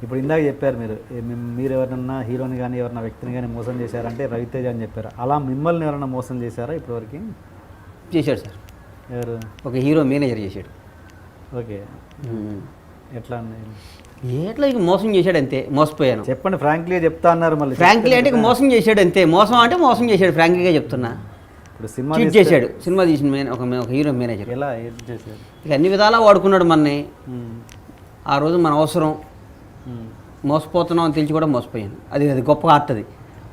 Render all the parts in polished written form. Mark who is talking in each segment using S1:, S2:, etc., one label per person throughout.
S1: ఇప్పుడు ఇందాక చెప్పారు మీరు ఎవరన్నా హీరోని కానీ ఎవరన్నా వ్యక్తిని కానీ మోసం చేశారంటే రవితేజ అని చెప్పారు. అలా మిమ్మల్ని ఎవరన్నా మోసం చేశారా ఇప్పటివరకు?
S2: చేశాడు సార్.
S1: ఎవరు?
S2: ఒక హీరో మేనేజర్ చేశాడు.
S1: ఓకే, ఎట్లా అండి?
S2: ఎట్లా ఇక మోసం చేశాడు అంతే, మోసపోయాను.
S1: చెప్పండి, ఫ్రాంక్లీ చెప్తా అన్నారు. మళ్ళీ
S2: ఫ్రాంక్లీ అంటే ఇక మోసం చేశాడు అంతే, మోసం అంటే మోసం చేశాడు, ఫ్రాంక్లీగా చెప్తున్నా.
S1: ఇప్పుడు సినిమా
S2: చీట్ చేశాడు. సినిమా తీసిన ఒక హీరో మేనేజర్.
S1: ఎలా ఏం చేశాడు?
S2: ఇక అన్ని విధాలా వాడుకున్నాడు మనని. ఆ రోజు మన అవసరం, మోసపోతున్నాం అని తెలిసి కూడా మోసపోయాను. అది గొప్ప ఆర్ట్. అది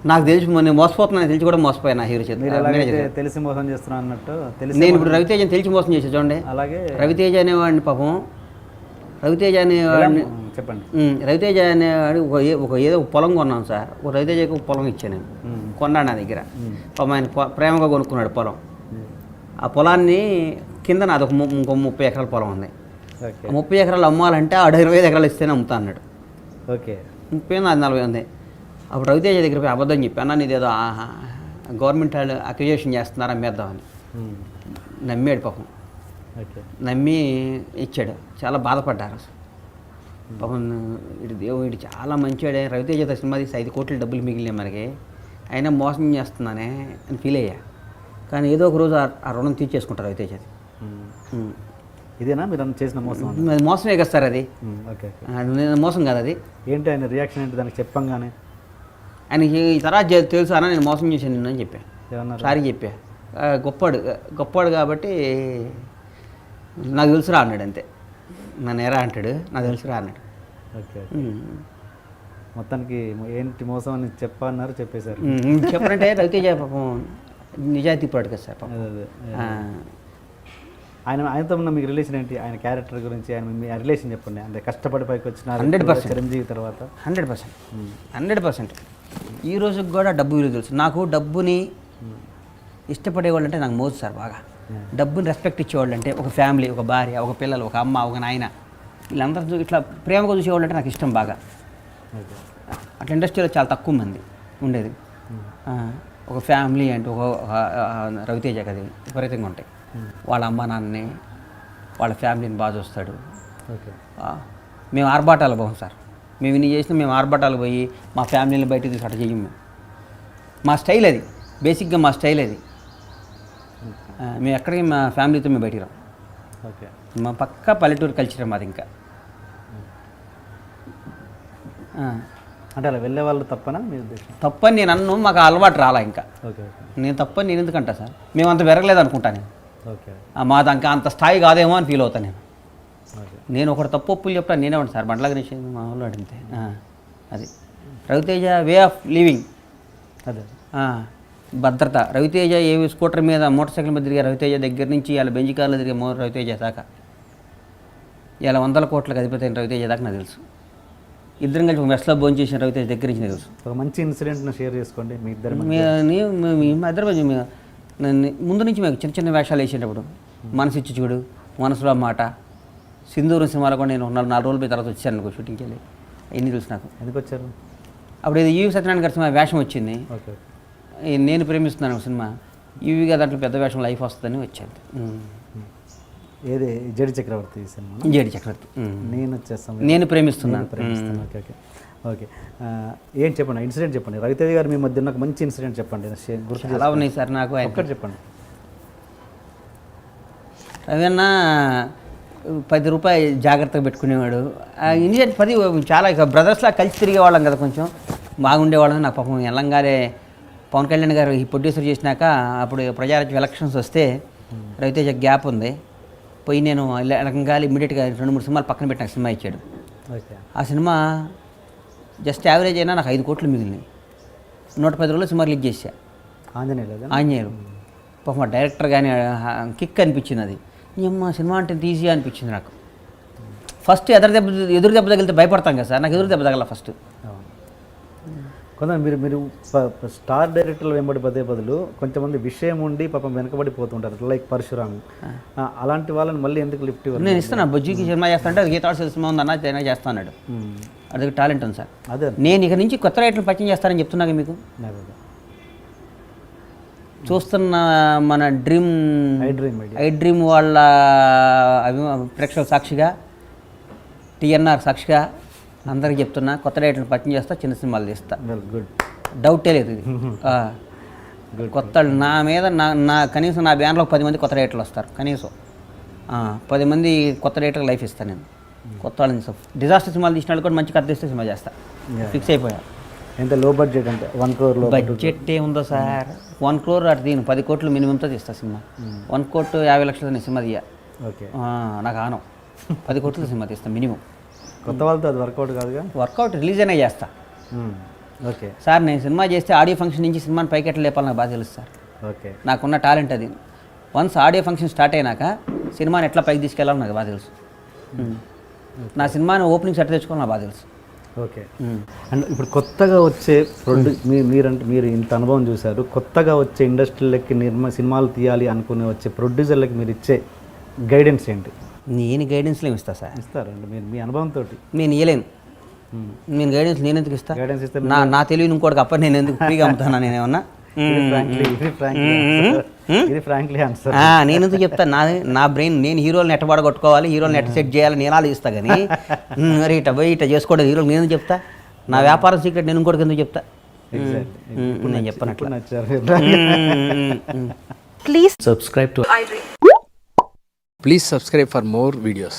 S2: నాకు తెలిసి నేను మోసపోతున్నాను తెలిసి కూడా మోసపోయాను. ఆ హీరో చేత
S1: తెలిసి మోసం చేస్తున్నా అన్నట్టు
S2: నేను ఇప్పుడు రవితేజని తెలిసి మోసం చేశాను చూడండి.
S1: అలాగే
S2: రవితేజ అనేవాడిని పాపం, రవితేజ అనేవాడిని
S1: చెప్పండి.
S2: రవితేజ అనేవాడు ఏదో పొలం కొన్నాను సార్. ఒక రవితేజకి ఒక పొలం ఇచ్చాను నేను, కొన్నాడు నా దగ్గర. పాపం ఆయన ప్రేమగా కొనుక్కున్నాడు పొలం. ఆ పొలాన్ని కింద నాది ఇంకో 30 ఎకరాల పొలం ఉంది. 30 ఎకరాలు అమ్మాలంటే 25 ఎకరాలు ఇస్తేనే అమ్ముతా అన్నాడు.
S1: ఓకే,
S2: 30 నాది 40 ఉంది. అప్పుడు రవితేజ దగ్గర పోయి అబద్ధం చెప్పాను, నీదేదో గవర్నమెంట్ వాళ్ళు అక్విజిషన్ చేస్తున్నారు అమ్మేద్దామని. నమ్మాడు పాపం, నమ్మి ఇచ్చాడు. చాలా బాధపడ్డారు పాపం. వీడు చాలా మంచివాడే, రవితేజ సినిమా తీసి 5 కోట్ల డబ్బులు మిగిలినాయి మనకి, అయినా మోసం చేస్తున్నానే అని ఫీల్ అయ్యా. కానీ ఏదో ఒక రోజు ఆ రుణం తీర్చేసుకుంటారు రవితేజది.
S1: ఇదేనా మీరు చేసిన మోసం?
S2: అది మోసమే కదా సార్. అది మోసం కాదు. అది
S1: ఏంటి ఆయన రియాక్షన్ ఏంటి దానికి చెప్పంగానే?
S2: ఆయనకి ఈ తర్వాత తెలుసు అన్న నేను మోసం చేశాను నిన్ను అని చెప్పా. సారీ చెప్పా. గొప్పవాడు కాబట్టి నాకు తెలుసురా అన్నాడు అంతే. నన్ను ఎరా అంటాడు, నాకు తెలుసురా అన్నాడు.
S1: ఓకే, మొత్తానికి ఏంటి మోసం అని చెప్పన్నారు, చెప్పేశారు.
S2: చెప్పాలంటే రవితేజ పాపం నిజాయితీ పడు కదా సార్.
S1: ఆయనతో ఉన్న మీకు రిలేషన్ ఏంటి? ఆయన క్యారెక్టర్ గురించి మీ రిలేషన్ చెప్పండి. అంటే కష్టపడి పైకి వచ్చిన
S2: 100%
S1: చిరంజీవి తర్వాత
S2: 100% ఈ రోజుకి కూడా డబ్బు విలువ తెలుసు నాకు. డబ్బుని ఇష్టపడేవాళ్ళు అంటే నాకు మోజు సార్ బాగా. డబ్బుని రెస్పెక్ట్ ఇచ్చేవాళ్ళు అంటే ఒక ఫ్యామిలీ, ఒక భార్య, ఒక పిల్లలు, ఒక అమ్మ, ఒక నాయన, వీళ్ళందరూ ఇట్లా ప్రేమగా చూసేవాళ్ళు అంటే నాకు ఇష్టం బాగా. అట్లా ఇండస్ట్రీలో చాలా తక్కువ మంది ఉండేది. ఒక ఫ్యామిలీ అంటే ఒక రవితేజ కదా విపరీతంగా ఉంటాయి. వాళ్ళ అమ్మ నాన్నని, వాళ్ళ ఫ్యామిలీని బాగా చూస్తాడు. మేము ఆర్భాటాలు పోం సార్. మేము ఇన్ని చేసినా మేము ఆర్భాటాలు పోయి మా ఫ్యామిలీని బయటకు తీసి అట్లా చెయ్యం. మా స్టైల్ అది, బేసిక్గా మా స్టైల్ అది. మేము ఎక్కడికి మా ఫ్యామిలీతో మేము బయటికి రాం.
S1: ఓకే,
S2: మా పక్క పల్లెటూరు కల్చర్ మాది. ఇంకా
S1: అంటే అలా వెళ్ళే వాళ్ళు తప్పనా మీ ఉద్దేశం?
S2: తప్పని నేను అన్ను, మాకు అలవాటు రాలా ఇంకా.
S1: ఓకే,
S2: నేను తప్పని నేను ఎందుకంటా సార్, మేము అంత పెరగలేదు అనుకుంటా నేను.
S1: ఓకే,
S2: మాది ఇంకా అంత స్థాయి కాదేమో అని ఫీల్ అవుతాను నేను. నేను ఒకటి తప్పు ఒప్పులు చెప్తాను నేనే ఉంటాను సార్. బండ్ల గణేష్ మా వాళ్ళు అడిగితే అది రవితేజ వే ఆఫ్ లివింగ్.
S1: అదే
S2: భద్రత. రవితేజ ఏ స్కూటర్ మీద మోటార్ సైకిల్ మీద తిరిగే రవితేజ దగ్గర నుంచి ఇలా బెంచ్ కార్లో తిరిగే రవితేజ దాకా, ఇలా 100 కోట్లకు అధిపతి అయిన రవితేజ దాకా నాకు తెలుసు. ఇద్దరం కలిసి ఒక మెస్లో భోజనం చేసిన రవితేజ దగ్గర నుంచి తెలుసు.
S1: ఒక మంచి ఇన్సిడెంట్ని షేర్ చేసుకోండి మీ ఇద్దరు.
S2: మా ఇద్దరు ముందు నుంచి మేము చిన్న చిన్న వేషాలు వేసేటప్పుడు, మనసు ఇచ్చి చూడు, మనసులో మాట, సింధూరం సినిమాలో కూడా నేను 4 రోజుల తర్వాత వచ్చాను అనుకో షూటింగ్కి వెళ్ళి. ఎన్ని తెలుసు నాకు. ఎందుకు వచ్చారు? అప్పుడు ఇది ఈవి సత్యనారాయణ గారి సినిమా వేషం వచ్చింది. నేను ప్రేమిస్తున్నాను సినిమా. ఈవిగా దాంట్లో పెద్ద వేషం లైఫ్ వస్తుందని వచ్చాను. ఏది జేడి చక్రవర్తి సినిమా? జేడి చక్రవర్తి. నేను వచ్చేస్తాను, నేను ప్రేమిస్తున్నాను. Okay okay okay. ఏం చెప్పండి, ఇన్సిడెంట్ చెప్పండి. రవితేజ గారు మీ మధ్య నాకు మంచి ఇన్సిడెంట్ చెప్పండి. గుర్తు ఎలా ఉన్నాయి సార్ నాకు? ఒక్కటి చెప్పండి. రవి అన్న 10 రూపాయలు జాగ్రత్తగా పెట్టుకునేవాడు. ఇన్సిడెంట్ 10 చాలా బ్రదర్స్లా కలిసి తిరిగేవాళ్ళం కదా, కొంచెం బాగుండేవాళ్ళం. నాకు పాపం ఎల్లంగానే పవన్ కళ్యాణ్ గారు ఈ ప్రొడ్యూసర్ చేసినాక అప్పుడు ప్రజారాజ్యం ఎలక్షన్స్ వస్తే రవితేజ గ్యాప్ ఉంది పోయి నేను ఎలకంగాలి ఇమ్మీడియట్గా 2-3 సినిమాలు పక్కన పెట్టి నాకు సినిమా ఇచ్చాడు. ఆ సినిమా జస్ట్ యావరేజ్ అయినా నాకు 5 కోట్లు మిగిలినాయి. 110 రోజులు సినిమా రిలీజ్ చేశా. ఆంజనేయులు పాపం డైరెక్టర్ కానీ కిక్ అనిపించింది. అది అమ్మ సినిమా అంటే తీసి అనిపించింది నాకు. ఫస్ట్ ఎదురు దెబ్బ తగిలితే భయపడతాం కదా సార్, నాకు ఎదురు దెబ్బ తగల ఫస్ట్. కొంత మీరు స్టార్ డైరెక్టర్లు వెంబడి పదే బదులు కొంతమంది విషయం ఉండి పాపం వెనకబడిపోతుంటారు, లైక్ పరశురాము. అలాంటి వాళ్ళని మళ్ళీ ఎందుకు లిఫ్ట్ ఇవ్వాలి? నేను ఇస్తాను. బొజ్జుకి సినిమా చేస్తా అంటే గీతాడు సినిమా ఉంది అన్న చేస్తా అన్నాడు. అది టాలెంట్ ఉంది సార్. అదే నేను ఇక నుంచి కొత్త రైటర్లు పరిచయం చేస్తానని చెప్తున్నాగా మీకు. చూస్తున్న మన ఐ డ్రీమ్ వాళ్ళ ప్రేక్షకుల సాక్షిగా, టిఎన్ఆర్ సాక్షిగా అందరికి చెప్తున్నా, కొత్త డైరెక్టర్ని పరిచయం చేస్తా, చిన్న సినిమాలు తీస్తా,
S1: వెల్ గుడ్.
S2: డౌటే లేదు ఇది. కొత్త నా మీద నా కనీసం నా బ్యానర్లో 10 మంది కొత్త డైరెక్టర్లు వస్తారు కనీసం. 10 మంది కొత్త డైరెక్టర్కి లైఫ్ ఇస్తాను నేను. కొత్త వాళ్ళని డిజాస్టర్ సినిమాలు తీసిన వాళ్ళు కూడా మంచి కథ తీస్తే సినిమా చేస్తా. ఫిక్స్ అయిపోయా.
S1: ఎంత లో బడ్జెట్ అంటే 1 crore లో
S2: బడ్జెట్ ఏముందో సార్, 1 crore అటు దీని 10 కోట్లు మినిమంతో తీస్తా సినిమా. 1 కోటి 50 లక్షలతో నేను సినిమా తీయ.
S1: ఓకే,
S2: నాకు ఆనం 10 కోట్లతో సినిమా తీస్తా మినిమం.
S1: కొత్త వాళ్ళతో అది వర్కౌట్ కాదుగా.
S2: వర్కౌట్ రిలీజ్ అయినా చేస్తా.
S1: ఓకే
S2: సార్ నేను సినిమా చేస్తే ఆడియో ఫంక్షన్ నుంచి సినిమాని పైకి ఎట్లా లేపాలి నాకు బాగా తెలుసు సార్.
S1: ఓకే,
S2: నాకున్న టాలెంట్ అది. వన్స్ ఆడియో ఫంక్షన్ స్టార్ట్ అయినాక సినిమాని ఎట్లా పైకి తీసుకెళ్ళాలో నాకు బాగా తెలుసు. నా సినిమాని ఓపెనింగ్ సెట్ తెచ్చుకోవాలి నాకు బాగా తెలుసు.
S1: ఓకే. అండ్ ఇప్పుడు కొత్తగా వచ్చే మీరు ఇంత అనుభవం చూశారు, కొత్తగా వచ్చే ఇండస్ట్రీలకి సినిమాలు తీయాలి అనుకునే వచ్చే ప్రొడ్యూసర్లకి మీరు ఇచ్చే గైడెన్స్ ఏంటి?
S2: నేను గైడెన్స్లో ఏమి ఇస్తా సార్?
S1: ఇస్తారండి మీరు మీ అనుభవంతో?
S2: నేను ఇవ్వలేను. నేను గైడెన్స్ నేను ఎందుకు ఇస్తా?
S1: గైడెన్స్ ఇస్తే
S2: నా తెలివిని ఇంకోటికి అప్పటి నేను ఎందుకు ఫ్రీగా అమ్ముతాను? నేనేమన్నా
S1: ఇది ఫ్రాంక్లీ ఆన్సర్.
S2: నేను ఎందుకు చెప్తాను? నా బ్రెయిన్, నేను హీరోని ఎట్ట పడగొట్టుకోవాలి, హీరోని ఎట్ట సెట్ చేయాలి నేను ఆలోచిస్తా. కానీ మరి ఇట్ట పోయి ఇట్ట చేసుకోవడం హీరోకి నేను ఎందుకు చెప్తా? నా వ్యాపారం సీక్రెట్ నేను ఇంకోటికి ఎందుకు చెప్తా? నేను చెప్పనట్లు.
S3: Please subscribe to iDream.
S4: Please subscribe for more videos.